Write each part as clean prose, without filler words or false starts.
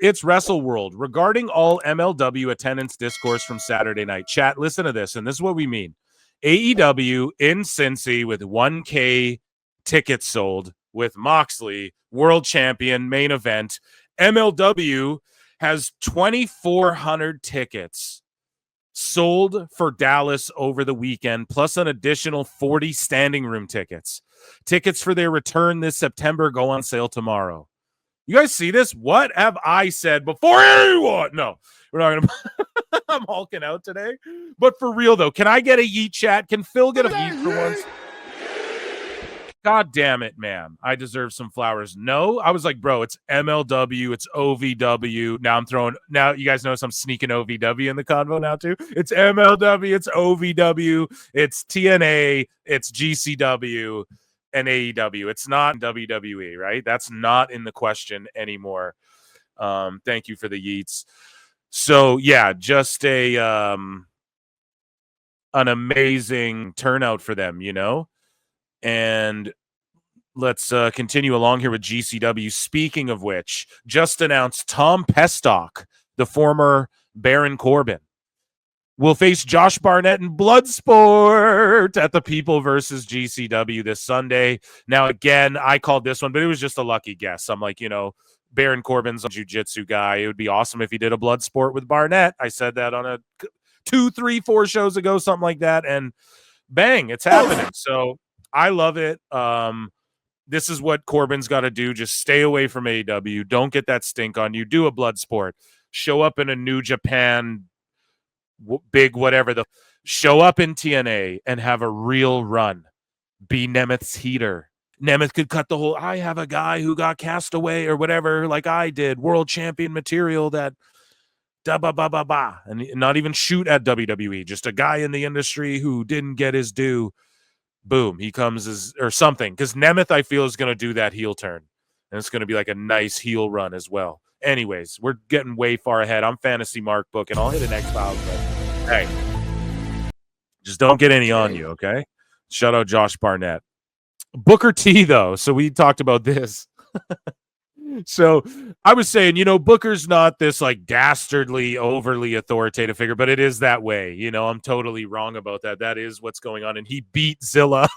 It's Wrestle World. Regarding all MLW attendance discourse from Saturday night. Chat, listen to this, and this is what we mean. AEW in Cincy with 1K tickets sold with Moxley, world champion, main event. MLW has 2,400 tickets sold for Dallas over the weekend, plus an additional 40 standing room tickets. Tickets for their return this September go on sale tomorrow. You guys see this? What have I said before anyone? No, we're not going to. I'm hulking out today. But for real, though, can I get a yeet chat? Can Phil get a yeet for once? God damn it, man. I deserve some flowers. No, I was like, bro, it's MLW, it's OVW. Now you guys notice I'm sneaking OVW in the convo now too. It's MLW, it's OVW, it's TNA, it's GCW, and AEW. It's not WWE, right? That's not in the question anymore. Thank you for the yeets. So yeah, just an amazing turnout for them, you know? And let's continue along here with GCW. Speaking of which, just announced Tom Pestock, the former Baron Corbin, will face Josh Barnett in Bloodsport at the People versus GCW this Sunday. Now, again, I called this one, but it was just a lucky guess. I'm like, Baron Corbin's a jiu-jitsu guy. It would be awesome if he did a Bloodsport with Barnett. I said that on a 2, 3, 4 shows ago, something like that, and bang, it's happening. So I love it. This is what Corbin's got to do. Just stay away from AEW. Don't get that stink on you. Do a blood sport. Show up in a New Japan, big whatever. Show up in TNA and have a real run. Be Nemeth's heater. Nemeth could cut the whole, I have a guy who got cast away or whatever, like I did. World champion material that da-ba-ba-ba-ba. And not even shoot at WWE. Just a guy in the industry who didn't get his due. Boom, he comes as or something. Because Nemeth, I feel, is going to do that heel turn. And it's going to be like a nice heel run as well. Anyways, we're getting way far ahead. I'm Fantasy Mark Book, and I'll hit an X-Files. But hey, just don't get any on you, okay? Shout out Josh Barnett. Booker T, though. So we talked about this. So I was saying, Booker's not this like dastardly, overly authoritative figure, but it is that way. I'm totally wrong about that. That is what's going on. And he beat Zilla.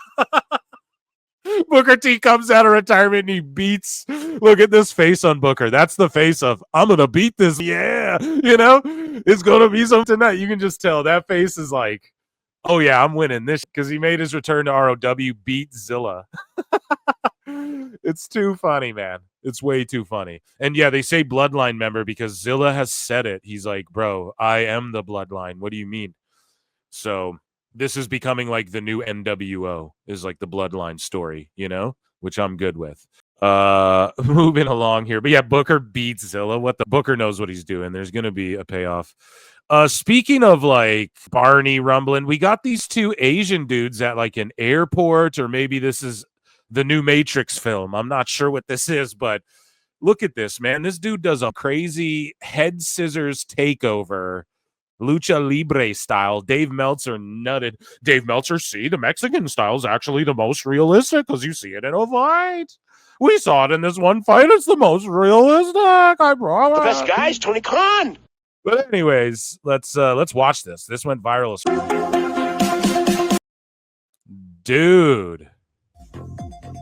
Booker T comes out of retirement and he beats. Look at this face on Booker. That's the face of, I'm going to beat this. Yeah. It's going to be something tonight. You can just tell that face is like, oh yeah, I'm winning this because he made his return to ROW, beat Zilla. It's too funny, man. It's way too funny. And yeah, they say bloodline member because Zilla has said it. He's like, bro, I am the bloodline. What do you mean? So this is becoming like the new NWO is like the bloodline story, which I'm good with. Moving along here. But yeah, Booker beats Zilla. Booker knows what he's doing. There's going to be a payoff. Speaking of like Barney rumbling, we got these 2 Asian dudes at like an airport, or maybe this is the new Matrix film. I'm not sure what this is, but look at this, man. This dude does a crazy head scissors takeover, lucha libre style. Dave Meltzer nutted. Dave Meltzer, see, the Mexican style is actually the most realistic because you see it in a fight. We saw it in this one fight. It's the most realistic. I promise. The best guys, Tony Khan. But anyways, let's watch this. This went viral. Dude.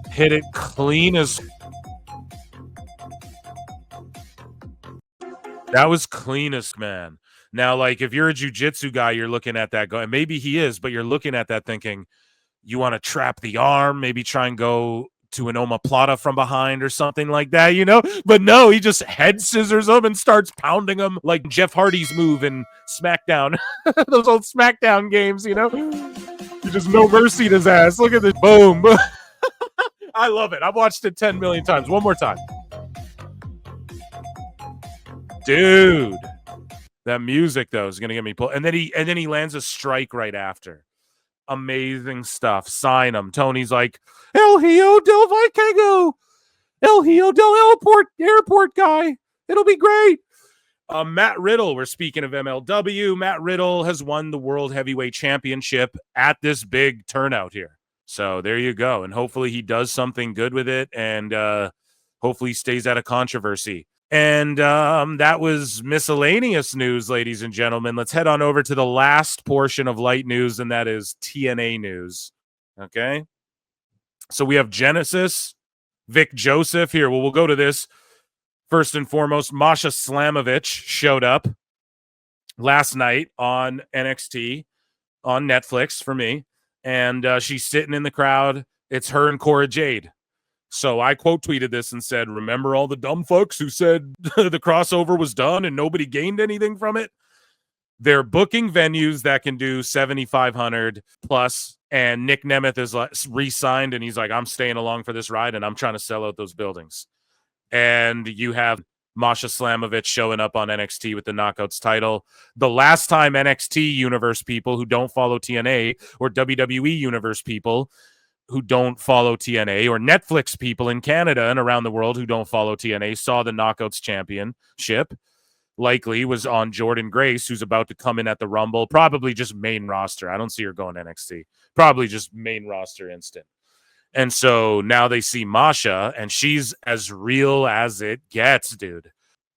Hit it clean as... That was cleanest, man. Now, like, if you're a jiu-jitsu guy, you're looking at that going, maybe he is, but you're looking at that thinking, you want to trap the arm, maybe try and go to an omoplata from behind or something like that, But no, he just head scissors him and starts pounding him like Jeff Hardy's move in SmackDown. Those old SmackDown games, He just no mercy his ass. Look at this. Boom. I love it. I've watched it 10 million times. One more time. Dude. That music, though, is going to get me pulled. And then he lands a strike right after. Amazing stuff. Sign him. Tony's like, El Hijo del Vikingo. El Hijo del airport guy. It'll be great. Matt Riddle, we're speaking of MLW. Matt Riddle has won the World Heavyweight Championship at this big turnout here. So there you go. And hopefully he does something good with it. And hopefully he stays out of controversy. And that was miscellaneous news, ladies and gentlemen. Let's head on over to the last portion of light news, and that is TNA news. Okay. So we have Genesis, Vic Joseph here. Well, we'll go to this. First and foremost, Masha Slamovich showed up last night on NXT on Netflix for me, and she's sitting in the crowd. It's her and Cora Jade. So I quote tweeted this and said, remember all the dumb fucks who said the crossover was done and nobody gained anything from it? They're booking venues that can do 7,500 plus, and Nick Nemeth is re-signed, and he's like, I'm staying along for this ride, and I'm trying to sell out those buildings. And you have Masha Slamovich showing up on NXT with the Knockouts title. The last time NXT Universe people who don't follow TNA, or WWE Universe people who don't follow TNA, or Netflix people in Canada and around the world who don't follow TNA saw the Knockouts Championship, likely was on Jordan Grace, who's about to come in at the Rumble, probably just main roster. I don't see her going NXT. Probably just main roster instant. And so now they see Masha, and she's as real as it gets, dude.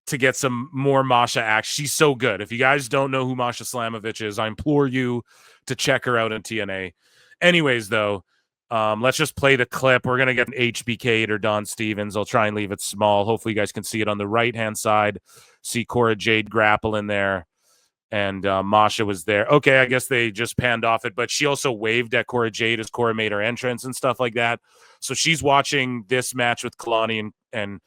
To get some more Masha action. She's so good. If you guys don't know who Masha Slamovich is, I implore you to check her out on TNA. Anyways, though, let's just play the clip. We're going to get an HBK or Don Stevens. I'll try and leave it small. Hopefully you guys can see it on the right-hand side. See Cora Jade grapple in there. And Masha was there. Okay, I guess they just panned off it, but she also waved at Cora Jade as Cora made her entrance and stuff like that. So she's watching this match with Kalani and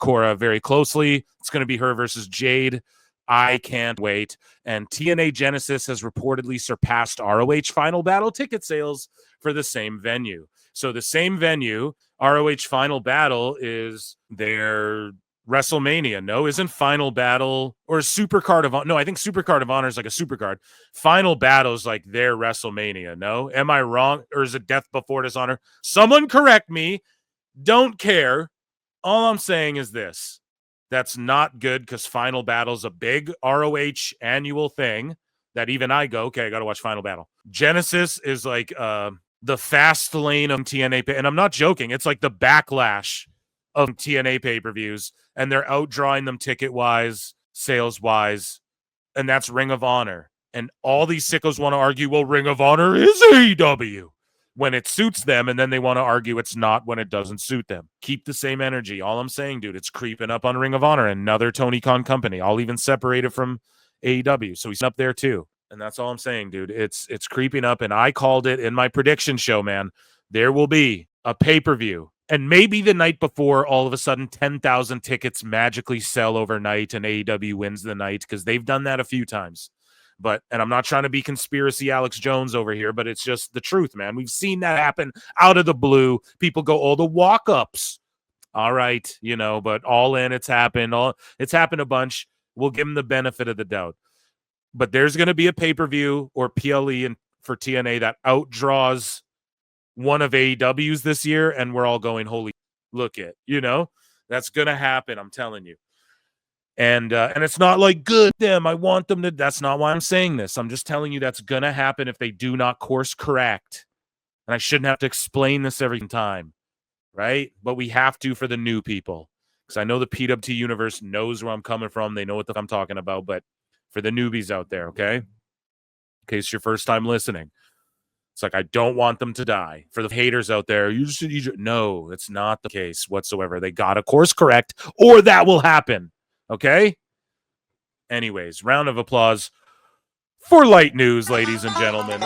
Cora very closely. It's going to be her versus Jade. I can't wait. And TNA Genesis has reportedly surpassed ROH Final Battle ticket sales for the same venue. So the same venue, ROH Final Battle, is their WrestleMania. No, isn't Final Battle or Supercard of Honor? No, I think Supercard of Honor is like a Supercard. Final Battle is like their WrestleMania. No, am I wrong? Or is it Death Before Dishonor? Someone correct me. Don't care. All I'm saying is this. That's not good because Final Battle's a big ROH annual thing that even I go, okay, I got to watch Final Battle. Genesis is like the fast lane of TNA. And I'm not joking. It's like the backlash of TNA pay-per-views, and they're outdrawing them ticket-wise, sales-wise, and that's Ring of Honor. And all these sickos want to argue, well, Ring of Honor is AEW when it suits them, and then they want to argue it's not when it doesn't suit them. Keep the same energy. All I'm saying, dude, it's creeping up on Ring of Honor, another Tony Khan company. I'll even separate it from AEW, so he's up there too. And that's all I'm saying, dude. It's creeping up, and I called it in my prediction show, man. There will be a pay-per-view. And maybe the night before, all of a sudden, 10,000 tickets magically sell overnight and AEW wins the night, because they've done that a few times. And I'm not trying to be conspiracy Alex Jones over here, but it's just the truth, man. We've seen that happen out of the blue. People go, oh, the walk-ups. All right, but All In, it's happened. It's happened a bunch. We'll give them the benefit of the doubt. But there's going to be a pay-per-view or PLE for TNA that outdraws one of AEW's this year, and we're all going, holy, look it, that's gonna happen. I'm telling you. And it's not like good them. I want them to. That's not why I'm saying this. I'm just telling you that's gonna happen if they do not course correct. And I shouldn't have to explain this every time, right? But we have to for the new people, because I know the PWT universe knows where I'm coming from. They know what I'm talking about. But for the newbies out there, okay, in case your first time listening. It's like, I don't want them to die. For the haters out there, no, it's not the case whatsoever. They got to course correct, or that will happen. Okay? Anyways, round of applause for light news, ladies and gentlemen.